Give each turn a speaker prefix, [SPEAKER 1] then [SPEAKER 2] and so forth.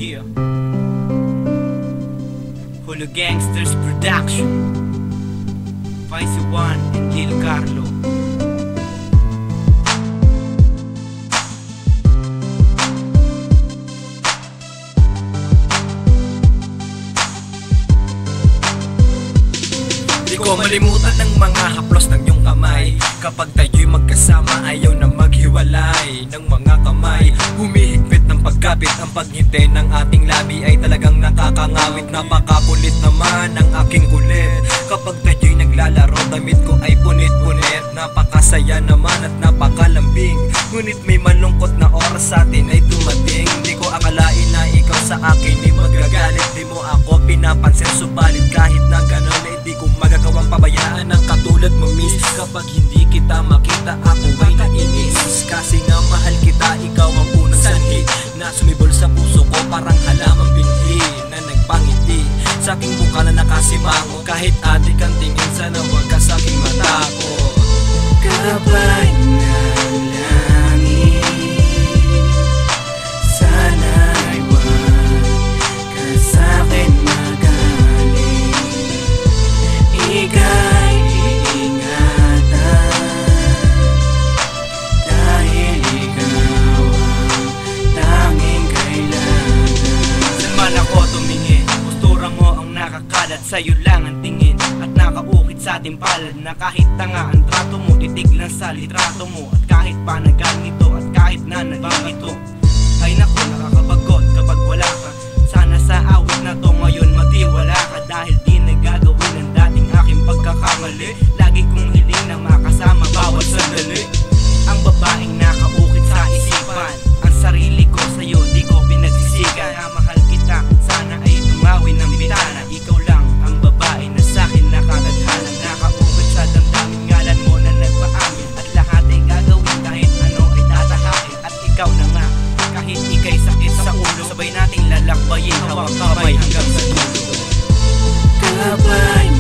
[SPEAKER 1] Yeah. Holo Gangsters Production, Vice One and Lil Carlo.
[SPEAKER 2] Di ko malimutan ng mga haplos ng iyong kamay. Kapag tayo'y magkasama, ayaw na maghiwalay ng mga kamay. Humihigpit ng pagkapit, ang paghintay ng ating labi ay talagang nakakangawit. Napakakulit naman ang aking kulit. Kapag tayo'y naglalaro, damit ko ay punit-punit. Napakasaya naman at napakalambing. Ngunit may malungkot na oras sa atin ay dumating. Di ko akalain na ikaw sa akin ay magagalit. Di mo ako pinapansin, subalit kahit na gano'n ay di ko magagawang pabayaan ang katulad mo, miss. Kapag hindi kita makita, ako ay nainis. Kasi nga mahal kita, ikaw ang unang sanhi na sumibol sa puso ko, parang halamang binhi na nagpangiti sa aking mukha na nakasimango. Kahit adik ang tingin, sana wag ka sa aking matakot.
[SPEAKER 3] Kapag ng langit, sana'y wag ka sa'kin magaling. Ika'y iingatan, dahil ikaw ang tanging kailangan.
[SPEAKER 1] Saan man ako tumingin, postura mo ang nakakalat. Sa'yo lang ang tingin at nakaukit sa ating palad. Na kahit tanga ang trato mo, titig lang sa litrato mo. At kahit pa naganito at kahit na nagbangito, ay naku, nakakabagot kapag wala ka. Sana sa awit na to ngayon matiwala ka. Dahil di nagagawin ang dating aking pagkakamali. Lagi kong hiling na makasama bawat sandali. Ang babaeng nakaukit sa isipan, ang sarili ko sa'yo di ko pinagsisigan. Na mahal kita, sana ay tumawin ng bitana. Ikaw lang ang babae na sa'kin nakatadhana. Nakaukit sa damdamin, ngalan mo na nagpaamin. At lahat ay gagawin kahit ano ay tatahakin. At ikaw na nga, kahit ika'y sakit sa ulo, sabay nating lalakbayin hawak kamay hanggang sa dulo.
[SPEAKER 3] Kapag